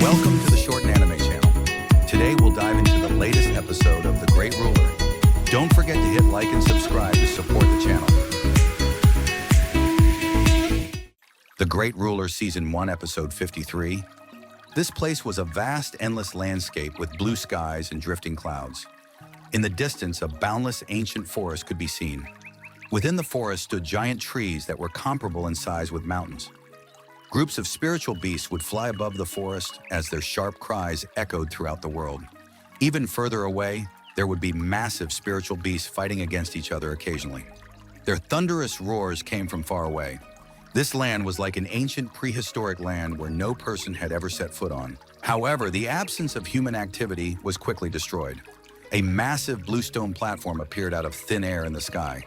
Welcome to the Shorten Anime channel. Today we'll dive into the latest episode of The Great Ruler. Don't forget to hit like and subscribe to support the channel. The Great Ruler Season 1 Episode 53. This place was a vast, endless landscape with blue skies and drifting clouds. In the distance, a boundless ancient forest could be seen. Within the forest stood giant trees that were comparable in size with mountains. Groups of spiritual beasts would fly above the forest as their sharp cries echoed throughout the world. Even further away, there would be massive spiritual beasts fighting against each other occasionally. Their thunderous roars came from far away. This land was like an ancient prehistoric land where no person had ever set foot on. However, the absence of human activity was quickly destroyed. A massive bluestone platform appeared out of thin air in the sky.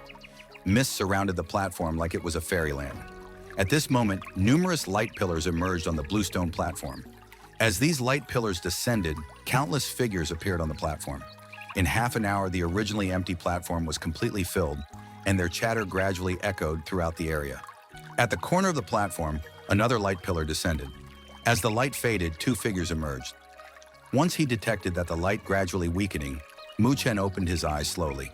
Mist surrounded the platform like it was a fairyland. At this moment, numerous light pillars emerged on the bluestone platform. As these light pillars descended, countless figures appeared on the platform. In half an hour, the originally empty platform was completely filled, and their chatter gradually echoed throughout the area. At the corner of the platform, another light pillar descended. As the light faded, two figures emerged. Once he detected that the light gradually weakening, Mu Chen opened his eyes slowly.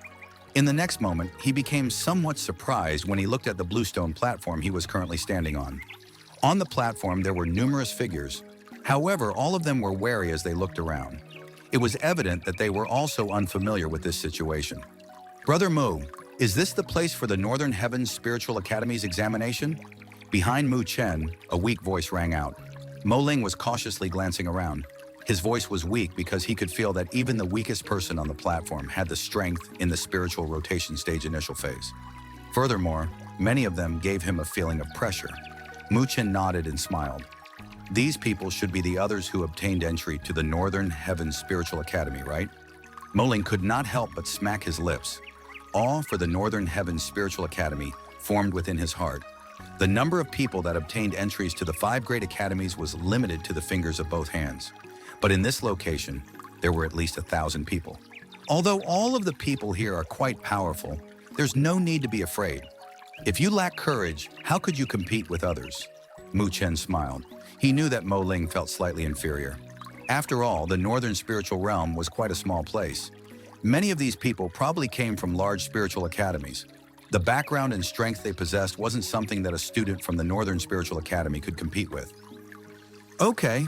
In the next moment, he became somewhat surprised when he looked at the bluestone platform he was currently standing on. On the platform, there were numerous figures. However, all of them were wary as they looked around. It was evident that they were also unfamiliar with this situation. "Brother Mu, is this the place for the Northern Heavens Spiritual Academy's examination?" Behind Mu Chen, a weak voice rang out. Mo Ling was cautiously glancing around. His voice was weak because he could feel that even the weakest person on the platform had the strength in the spiritual rotation stage initial phase. Furthermore, many of them gave him a feeling of pressure. Mu Chen nodded and smiled. These people should be the others who obtained entry to the Northern Heavens Spiritual Academy, right? Mo Ling could not help but smack his lips. Awe for the Northern Heavens Spiritual Academy formed within his heart. The number of people that obtained entries to the 5 great academies was limited to the fingers of both hands. But in this location, there were at least 1,000 people. Although all of the people here are quite powerful, there's no need to be afraid. If you lack courage, how could you compete with others? Mu Chen smiled. He knew that Mo Ling felt slightly inferior. After all, the Northern Spiritual Realm was quite a small place. Many of these people probably came from large spiritual academies. The background and strength they possessed wasn't something that a student from the Northern Spiritual Academy could compete with. Okay.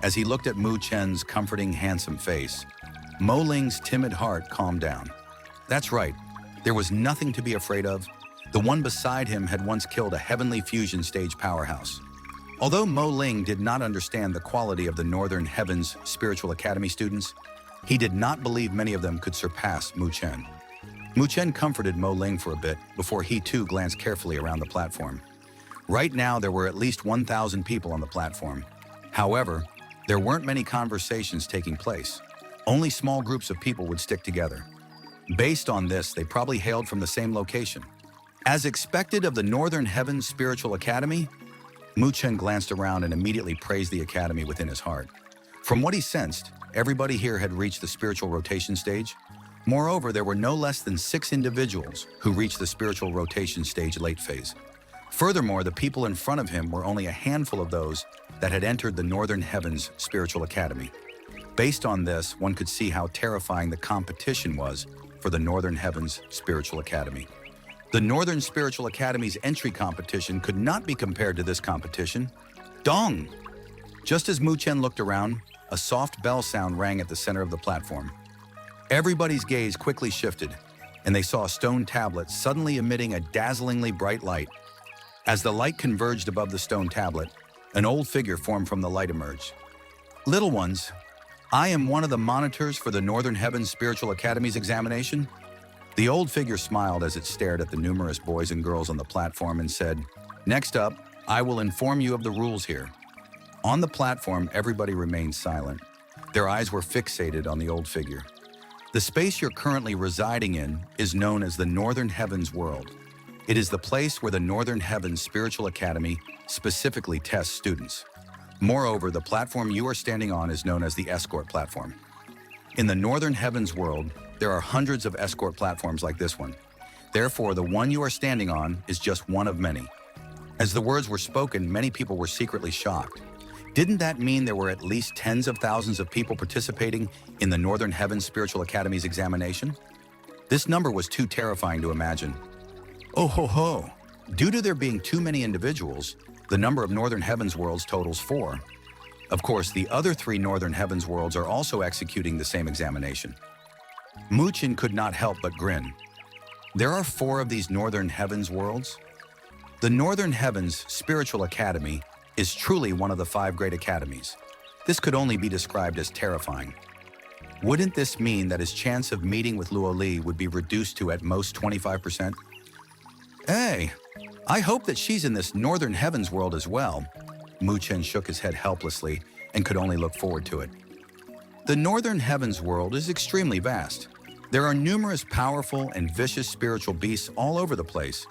As he looked at Mu Chen's comforting, handsome face, Mo Ling's timid heart calmed down. That's right. There was nothing to be afraid of. The one beside him had once killed a heavenly fusion stage powerhouse. Although Mo Ling did not understand the quality of the Northern Heavens Spiritual Academy students, he did not believe many of them could surpass Mu Chen. Mu Chen comforted Mo Ling for a bit before he too glanced carefully around the platform. Right now, there were at least 1,000 people on the platform. However, there weren't many conversations taking place. Only small groups of people would stick together. Based on this, they probably hailed from the same location. As expected of the Northern Heavens Spiritual Academy, Mu Chen glanced around and immediately praised the academy within his heart. From what he sensed, everybody here had reached the spiritual rotation stage. Moreover, there were no less than 6 individuals who reached the spiritual rotation stage late phase. Furthermore, the people in front of him were only a handful of those that had entered the Northern Heavens Spiritual Academy. Based on this, one could see how terrifying the competition was for the Northern Heavens Spiritual Academy. The Northern Spiritual Academy's entry competition could not be compared to this competition. Dong! Just as Mu Chen looked around, a soft bell sound rang at the center of the platform. Everybody's gaze quickly shifted, and they saw a stone tablet suddenly emitting a dazzlingly bright light. As the light converged above the stone tablet, an old figure formed from the light emerged. "Little ones, I am one of the monitors for the Northern Heavens Spiritual Academy's examination." The old figure smiled as it stared at the numerous boys and girls on the platform and said, "Next up, I will inform you of the rules here." On the platform, everybody remained silent. Their eyes were fixated on the old figure. The space you're currently residing in is known as the Northern Heavens World. It is the place where the Northern Heavens Spiritual Academy specifically tests students. Moreover, the platform you are standing on is known as the escort platform. In the Northern Heavens world, there are hundreds of escort platforms like this one. Therefore, the one you are standing on is just one of many. As the words were spoken, many people were secretly shocked. Didn't that mean there were at least tens of thousands of people participating in the Northern Heavens Spiritual Academy's examination? This number was too terrifying to imagine. Oh ho ho! Due to there being too many individuals, the number of Northern Heavens worlds totals 4. Of course, the other 3 Northern Heavens worlds are also executing the same examination. Mu Chen could not help but grin. There are 4 of these Northern Heavens worlds? The Northern Heavens Spiritual Academy is truly one of the 5 great academies. This could only be described as terrifying. Wouldn't this mean that his chance of meeting with Luo Li would be reduced to at most 25%? Hey, I hope that she's in this Northern Heavens world as well. Mu Chen shook his head helplessly and could only look forward to it. The Northern Heavens world is extremely vast. There are numerous powerful and vicious spiritual beasts all over the place.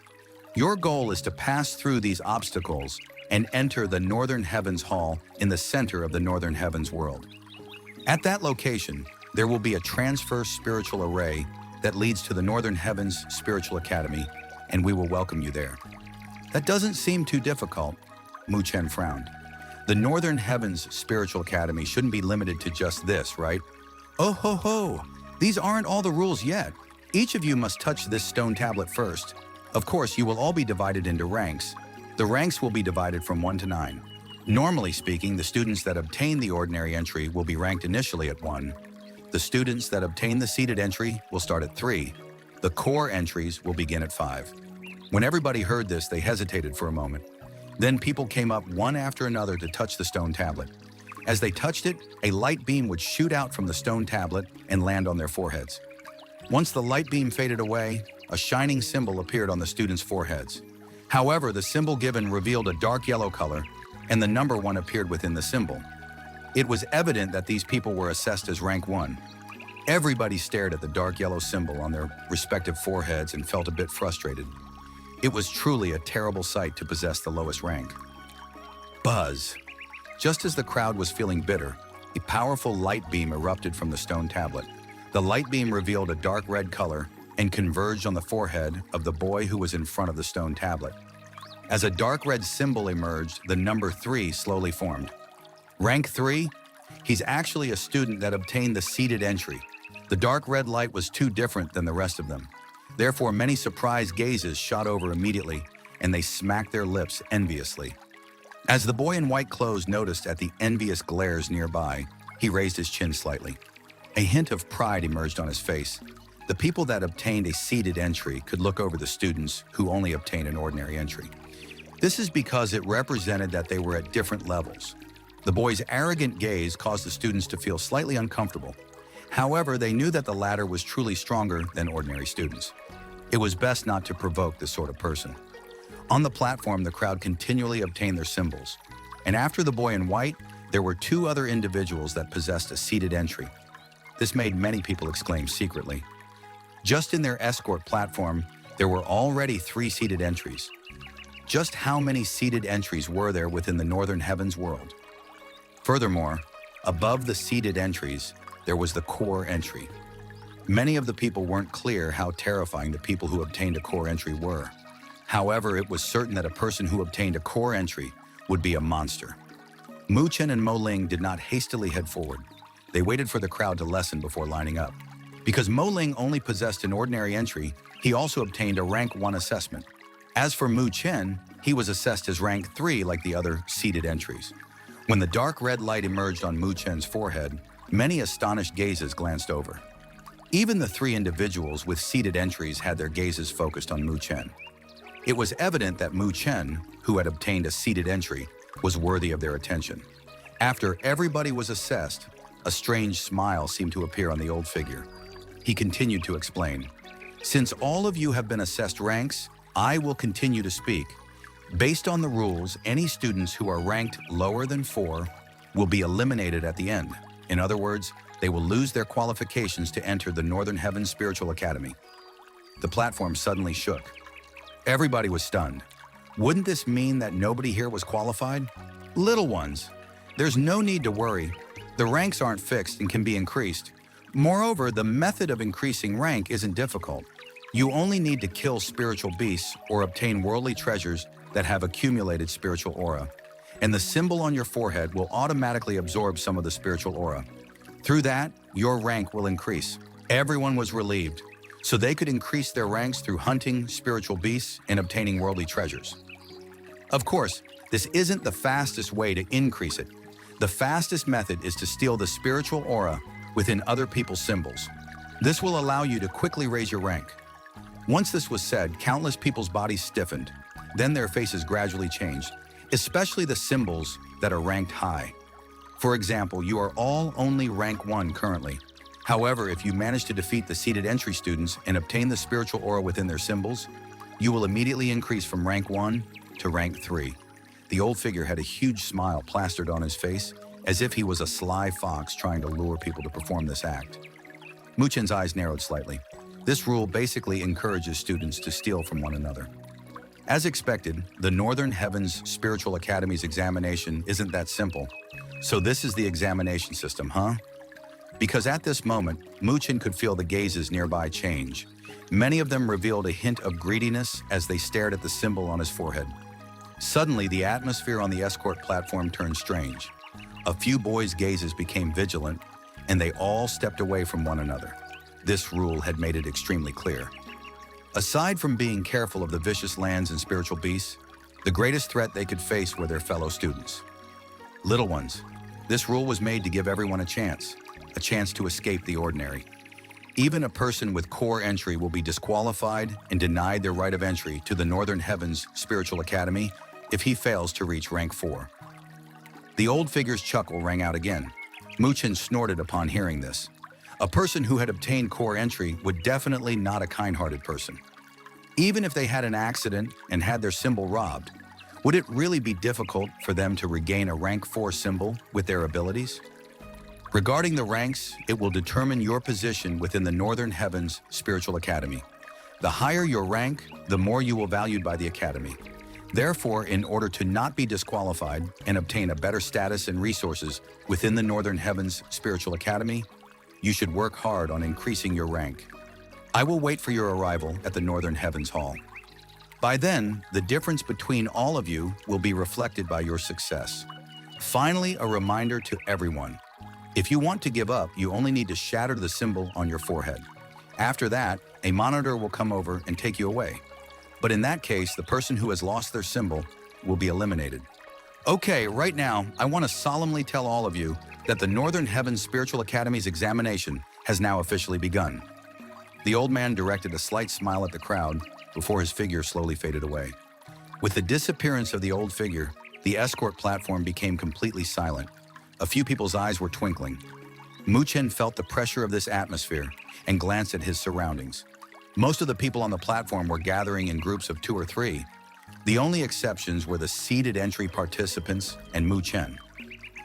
Your goal is to pass through these obstacles and enter the Northern Heavens Hall in the center of the Northern Heavens world. At that location, there will be a transfer spiritual array that leads to the Northern Heavens Spiritual Academy, and we will welcome you there. That doesn't seem too difficult, Mu Chen frowned. The Northern Heavens Spiritual Academy shouldn't be limited to just this, right? Oh ho ho! These aren't all the rules yet. Each of you must touch this stone tablet first. Of course, you will all be divided into ranks. The ranks will be divided from 1 to 9. Normally speaking, the students that obtain the ordinary entry will be ranked initially at 1. The students that obtain the seated entry will start at 3. The core entries will begin at 5. When everybody heard this, they hesitated for a moment. Then people came up one after another to touch the stone tablet. As they touched it, a light beam would shoot out from the stone tablet and land on their foreheads. Once the light beam faded away, a shining symbol appeared on the students' foreheads. However, the symbol given revealed a dark yellow color, and the number 1 appeared within the symbol. It was evident that these people were assessed as rank 1. Everybody stared at the dark yellow symbol on their respective foreheads and felt a bit frustrated. It was truly a terrible sight to possess the lowest rank. Buzz! Just as the crowd was feeling bitter, a powerful light beam erupted from the stone tablet. The light beam revealed a dark red color and converged on the forehead of the boy who was in front of the stone tablet. As a dark red symbol emerged, the number 3 slowly formed. Rank 3? He's actually a student that obtained the seated entry. The dark red light was too different than the rest of them. Therefore, many surprised gazes shot over immediately, and they smacked their lips enviously. As the boy in white clothes noticed at the envious glares nearby, he raised his chin slightly. A hint of pride emerged on his face. The people that obtained a seated entry could look over the students who only obtained an ordinary entry. This is because it represented that they were at different levels. The boy's arrogant gaze caused the students to feel slightly uncomfortable. However, they knew that the latter was truly stronger than ordinary students. It was best not to provoke this sort of person. On the platform, the crowd continually obtained their symbols. And after the boy in white, there were 2 other individuals that possessed a seated entry. This made many people exclaim secretly. Just in their escort platform, there were already 3 seated entries. Just how many seated entries were there within the Northern Heavens world? Furthermore, above the seated entries, there was the core entry. Many of the people weren't clear how terrifying the people who obtained a core entry were. However, it was certain that a person who obtained a core entry would be a monster. Mu Chen and Mo Ling did not hastily head forward. They waited for the crowd to lessen before lining up. Because Mo Ling only possessed an ordinary entry, he also obtained a rank 1 assessment. As for Mu Chen, he was assessed as rank 3 like the other seated entries. When the dark red light emerged on Mu Chen's forehead, many astonished gazes glanced over. Even the 3 individuals with seated entries had their gazes focused on Mu Chen. It was evident that Mu Chen, who had obtained a seated entry, was worthy of their attention. After everybody was assessed, a strange smile seemed to appear on the old figure. He continued to explain, "Since all of you have been assessed ranks, I will continue to speak. Based on the rules, any students who are ranked lower than 4 will be eliminated at the end. In other words, they will lose their qualifications to enter the Northern Heavens Spiritual Academy." The platform suddenly shook. Everybody was stunned. Wouldn't this mean that nobody here was qualified? Little ones, there's no need to worry. The ranks aren't fixed and can be increased. Moreover, the method of increasing rank isn't difficult. You only need to kill spiritual beasts or obtain worldly treasures that have accumulated spiritual aura. and the symbol on your forehead will automatically absorb some of the spiritual aura. Through that, your rank will increase. Everyone was relieved, so they could increase their ranks through hunting spiritual beasts and obtaining worldly treasures. Of course, this isn't the fastest way to increase it. The fastest method is to steal the spiritual aura within other people's symbols. This will allow you to quickly raise your rank. Once this was said, countless people's bodies stiffened. Then their faces gradually changed, especially the symbols that are ranked high. For example, you are all only rank 1 currently. However, if you manage to defeat the seeded entry students and obtain the spiritual aura within their symbols, you will immediately increase from rank 1 to rank 3. The old figure had a huge smile plastered on his face, as if he was a sly fox trying to lure people to perform this act. Mu Chen's eyes narrowed slightly. This rule basically encourages students to steal from one another. As expected, the Northern Heavens Spiritual Academy's examination isn't that simple. So this is the examination system, huh? Because at this moment, Mu Chen could feel the gazes nearby change. Many of them revealed a hint of greediness as they stared at the symbol on his forehead. Suddenly, the atmosphere on the escort platform turned strange. A few boys' gazes became vigilant, and they all stepped away from one another. This rule had made it extremely clear. Aside from being careful of the vicious lands and spiritual beasts, the greatest threat they could face were their fellow students. Little ones, this rule was made to give everyone a chance to escape the ordinary. Even a person with core entry will be disqualified and denied their right of entry to the Northern Heavens Spiritual Academy if he fails to reach rank 4. The old figure's chuckle rang out again. Mu Chen snorted upon hearing this. A person who had obtained core entry would definitely not a kind-hearted person. Even if they had an accident and had their symbol robbed, would it really be difficult for them to regain a rank 4 symbol with their abilities? Regarding the ranks, it will determine your position within the Northern Heavens Spiritual Academy. The higher your rank, the more you will be valued by the Academy. Therefore, in order to not be disqualified and obtain a better status and resources within the Northern Heavens Spiritual Academy, you should work hard on increasing your rank. I will wait for your arrival at the Northern Heavens Hall. By then, the difference between all of you will be reflected by your success. Finally, a reminder to everyone. If you want to give up, you only need to shatter the symbol on your forehead. After that, a monitor will come over and take you away. But in that case, the person who has lost their symbol will be eliminated. Okay, right now, I want to solemnly tell all of you that the Northern Heavens Spiritual Academy's examination has now officially begun. The old man directed a slight smile at the crowd before his figure slowly faded away. With the disappearance of the old figure, the escort platform became completely silent. A few people's eyes were twinkling. Mu Chen felt the pressure of this atmosphere and glanced at his surroundings. Most of the people on the platform were gathering in groups of 2 or 3. The only exceptions were the seated entry participants and Mu Chen.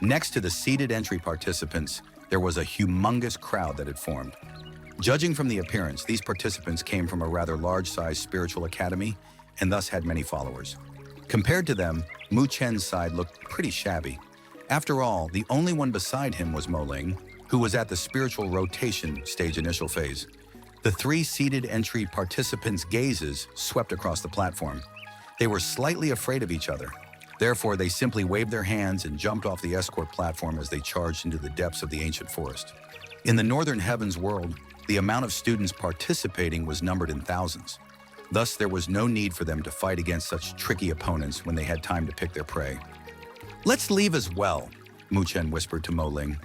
Next to the seated entry participants, there was a humongous crowd that had formed. Judging from the appearance, these participants came from a rather large-sized spiritual academy and thus had many followers. Compared to them, Mu Chen's side looked pretty shabby. After all, the only one beside him was Mo Ling, who was at the spiritual rotation stage initial phase. The 3 seated entry participants' gazes swept across the platform. They were slightly afraid of each other. Therefore, they simply waved their hands and jumped off the escort platform as they charged into the depths of the ancient forest. In the Northern Heavens world, the amount of students participating was numbered in thousands. Thus, there was no need for them to fight against such tricky opponents when they had time to pick their prey. "Let's leave as well," Mu Chen whispered to Mo Ling.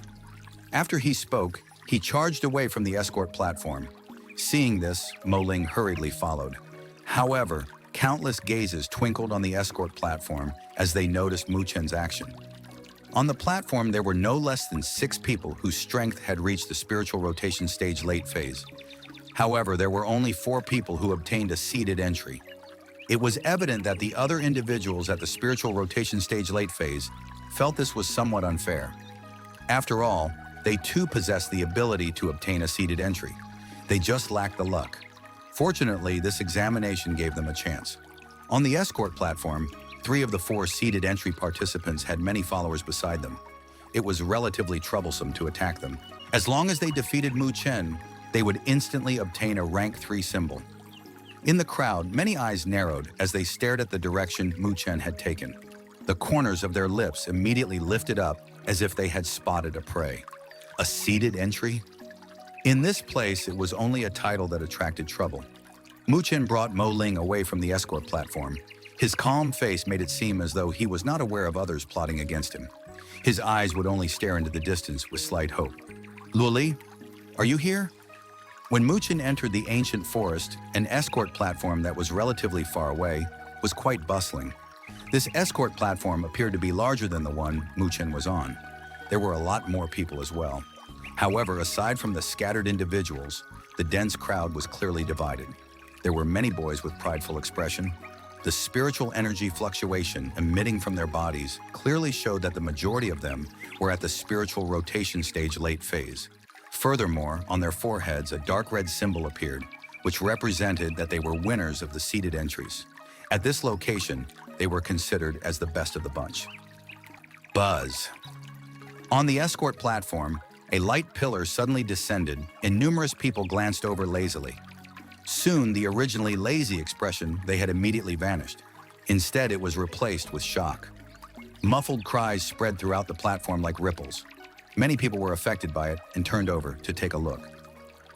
After he spoke, he charged away from the escort platform. Seeing this, Mo Ling hurriedly followed. However, countless gazes twinkled on the escort platform as they noticed Mu Chen's action. On the platform, there were no less than 6 people whose strength had reached the spiritual rotation stage late phase. However, there were only 4 people who obtained a seated entry. It was evident that the other individuals at the spiritual rotation stage late phase felt this was somewhat unfair. After all, they too possessed the ability to obtain a seated entry. They just lacked the luck. Fortunately, this examination gave them a chance. On the escort platform, 3 of the 4 seated entry participants had many followers beside them. It was relatively troublesome to attack them. As long as they defeated Mu Chen, they would instantly obtain a rank 3 symbol. In the crowd, many eyes narrowed as they stared at the direction Mu Chen had taken. The corners of their lips immediately lifted up as if they had spotted a prey. A seated entry? In this place, it was only a title that attracted trouble. Mu Chen brought Mo Ling away from the escort platform. His calm face made it seem as though he was not aware of others plotting against him. His eyes would only stare into the distance with slight hope. Luoli, are you here? When Mu Chen entered the ancient forest, an escort platform that was relatively far away was quite bustling. This escort platform appeared to be larger than the one Mu Chen was on. There were a lot more people as well. However, aside from the scattered individuals, the dense crowd was clearly divided. There were many boys with prideful expression. The spiritual energy fluctuation emitting from their bodies clearly showed that the majority of them were at the spiritual rotation stage late phase. Furthermore, on their foreheads, a dark red symbol appeared, which represented that they were winners of the seated entries. At this location, they were considered as the best of the bunch. Buzz. On the escort platform, a light pillar suddenly descended, and numerous people glanced over lazily. Soon, the originally lazy expression they had immediately vanished. Instead, it was replaced with shock. Muffled cries spread throughout the platform like ripples. Many people were affected by it and turned over to take a look.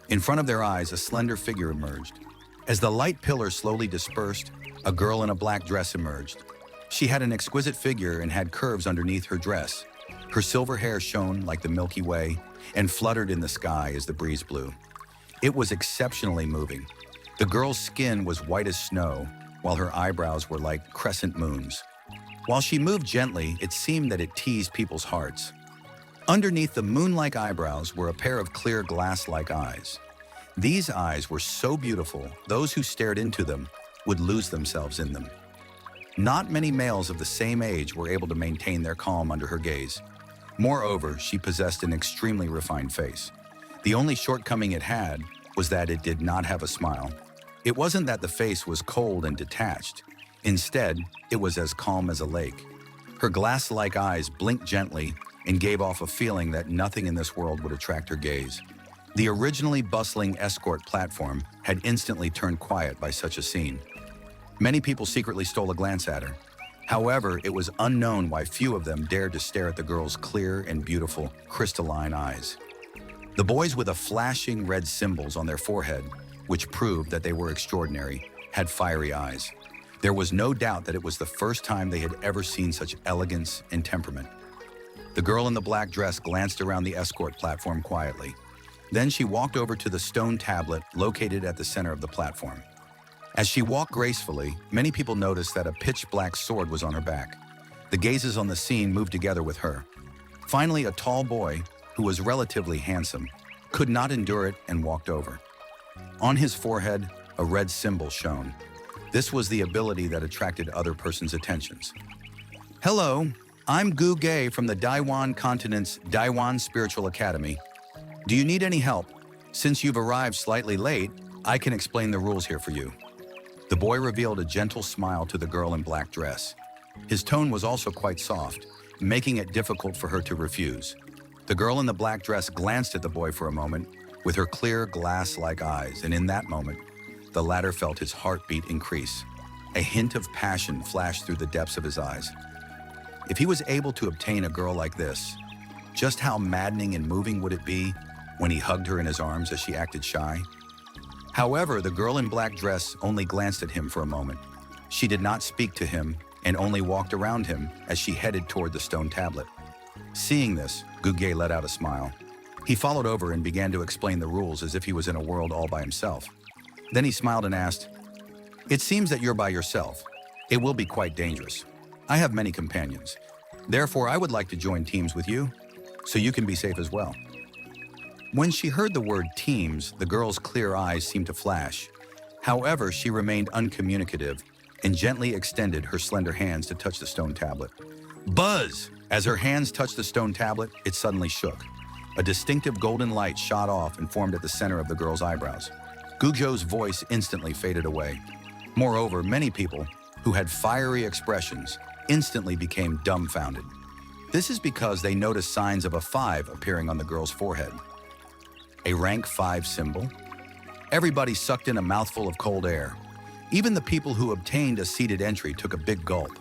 In front of their eyes, a slender figure emerged. As the light pillar slowly dispersed, a girl in a black dress emerged. She had an exquisite figure and had curves underneath her dress. Her silver hair shone like the Milky Way and fluttered in the sky as the breeze blew. It was exceptionally moving. The girl's skin was white as snow, while her eyebrows were like crescent moons. While she moved gently, it seemed that it teased people's hearts. Underneath the moon-like eyebrows were a pair of clear glass-like eyes. These eyes were so beautiful, those who stared into them would lose themselves in them. Not many males of the same age were able to maintain their calm under her gaze. Moreover, she possessed an extremely refined face. The only shortcoming it had was that it did not have a smile. It wasn't that the face was cold and detached. Instead, it was as calm as a lake. Her glass-like eyes blinked gently and gave off a feeling that nothing in this world would attract her gaze. The originally bustling escort platform had instantly turned quiet by such a scene. Many people secretly stole a glance at her. However, it was unknown why few of them dared to stare at the girl's clear and beautiful, crystalline eyes. The boys with the flashing red symbols on their forehead, which proved that they were extraordinary, had fiery eyes. There was no doubt that it was the first time they had ever seen such elegance and temperament. The girl in the black dress glanced around the escort platform quietly. Then she walked over to the stone tablet located at the center of the platform. As she walked gracefully, many people noticed that a pitch-black sword was on her back. The gazes on the scene moved together with her. Finally, a tall boy, who was relatively handsome, could not endure it and walked over. On his forehead, a red symbol shone. This was the ability that attracted other persons' attentions. Hello, I'm Gu Gay from the Daiwan Continent's Daiwan Spiritual Academy. Do you need any help? Since you've arrived slightly late, I can explain the rules here for you. The boy revealed a gentle smile to the girl in black dress. His tone was also quite soft, making it difficult for her to refuse. The girl in the black dress glanced at the boy for a moment with her clear glass-like eyes, and in that moment, the latter felt his heartbeat increase. A hint of passion flashed through the depths of his eyes. If he was able to obtain a girl like this, just how maddening and moving would it be when he hugged her in his arms as she acted shy? However, the girl in black dress only glanced at him for a moment. She did not speak to him and only walked around him as she headed toward the stone tablet. Seeing this, Guge let out a smile. He followed over and began to explain the rules as if he was in a world all by himself. Then he smiled and asked, "It seems that you're by yourself. It will be quite dangerous. I have many companions. Therefore, I would like to join teams with you, so you can be safe as well." When she heard the word teams, the girl's clear eyes seemed to flash. However, she remained uncommunicative and gently extended her slender hands to touch the stone tablet. Buzz! As her hands touched the stone tablet, it suddenly shook. A distinctive golden light shot off and formed at the center of the girl's eyebrows. Guzhou's voice instantly faded away. Moreover, many people, who had fiery expressions, instantly became dumbfounded. This is because they noticed signs of a 5 appearing on the girl's forehead. A rank 5 symbol? Everybody sucked in a mouthful of cold air. Even the people who obtained a seated entry took a big gulp.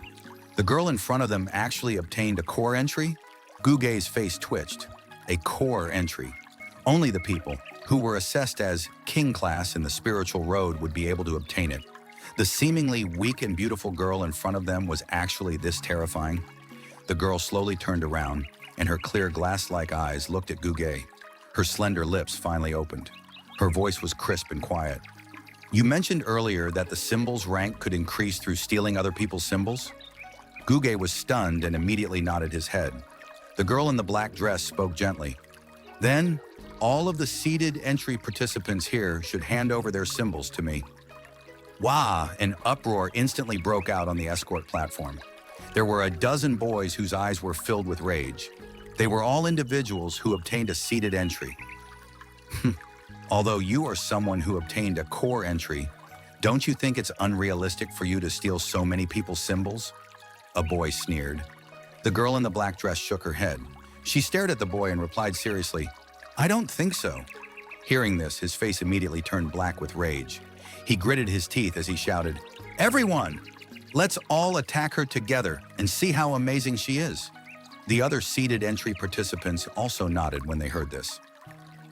The girl in front of them actually obtained a core entry? Gugei's face twitched. A core entry. Only the people who were assessed as king class in the spiritual road would be able to obtain it. The seemingly weak and beautiful girl in front of them was actually this terrifying. The girl slowly turned around, and her clear glass-like eyes looked at Gugei. Her slender lips finally opened. Her voice was crisp and quiet. You mentioned earlier that the symbol's rank could increase through stealing other people's symbols? Gugei was stunned and immediately nodded his head. The girl in the black dress spoke gently. Then, all of the seated entry participants here should hand over their symbols to me. Wah! An uproar instantly broke out on the escort platform. There were a dozen boys whose eyes were filled with rage. They were all individuals who obtained a seated entry. Although you are someone who obtained a core entry, don't you think it's unrealistic for you to steal so many people's symbols? A boy sneered. The girl in the black dress shook her head. She stared at the boy and replied seriously, I don't think so. Hearing this, his face immediately turned black with rage. He gritted his teeth as he shouted, Everyone! Let's all attack her together and see how amazing she is. The other seated entry participants also nodded when they heard this.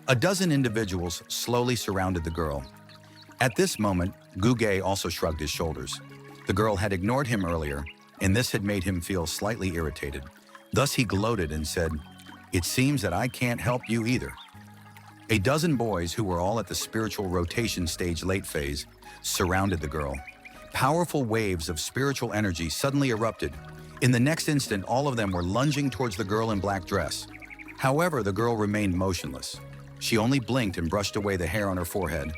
A dozen individuals slowly surrounded the girl. At this moment, Gugei also shrugged his shoulders. The girl had ignored him earlier, and this had made him feel slightly irritated. Thus he gloated and said, It seems that I can't help you either. A dozen boys who were all at the spiritual rotation stage late phase surrounded the girl. Powerful waves of spiritual energy suddenly erupted. In the next instant, all of them were lunging towards the girl in black dress. However, the girl remained motionless. She only blinked and brushed away the hair on her forehead.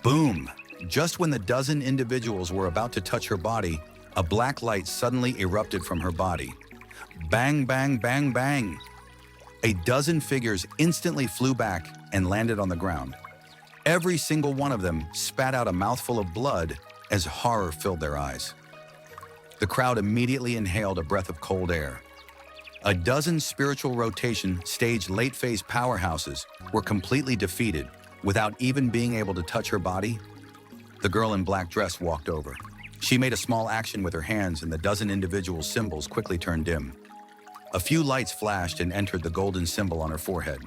Boom! Just when the dozen individuals were about to touch her body, a black light suddenly erupted from her body. Bang, bang, bang, bang! A dozen figures instantly flew back and landed on the ground. Every single one of them spat out a mouthful of blood as horror filled their eyes. The crowd immediately inhaled a breath of cold air. A dozen spiritual rotation stage late phase powerhouses were completely defeated without even being able to touch her body. The girl in black dress walked over. She made a small action with her hands and the dozen individual symbols quickly turned dim. A few lights flashed and entered the golden symbol on her forehead.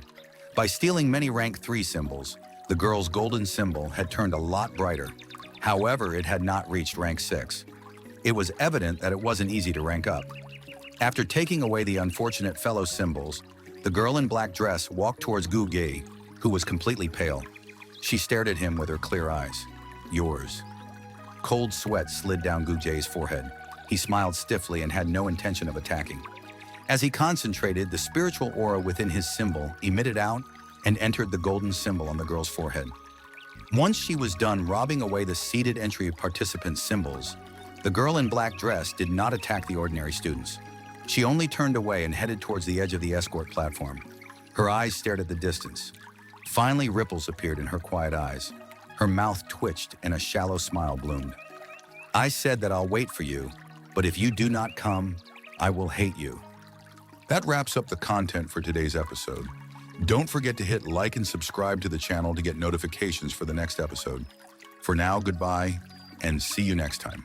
By stealing many rank 3 symbols, the girl's golden symbol had turned a lot brighter. However, it had not reached rank 6. It was evident that it wasn't easy to rank up. After taking away the unfortunate fellow symbols, the girl in black dress walked towards Gugei, who was completely pale. She stared at him with her clear eyes. Yours. Cold sweat slid down Gugei's forehead. He smiled stiffly and had no intention of attacking. As he concentrated, the spiritual aura within his symbol emitted out and entered the golden symbol on the girl's forehead. Once she was done robbing away the seated entry participants' symbols, the girl in black dress did not attack the ordinary students. She only turned away and headed towards the edge of the escort platform. Her eyes stared at the distance. Finally, ripples appeared in her quiet eyes. Her mouth twitched and a shallow smile bloomed. I said that I'll wait for you, but if you do not come, I will hate you. That wraps up the content for today's episode. Don't forget to hit like and subscribe to the channel to get notifications for the next episode. For now, goodbye, and see you next time.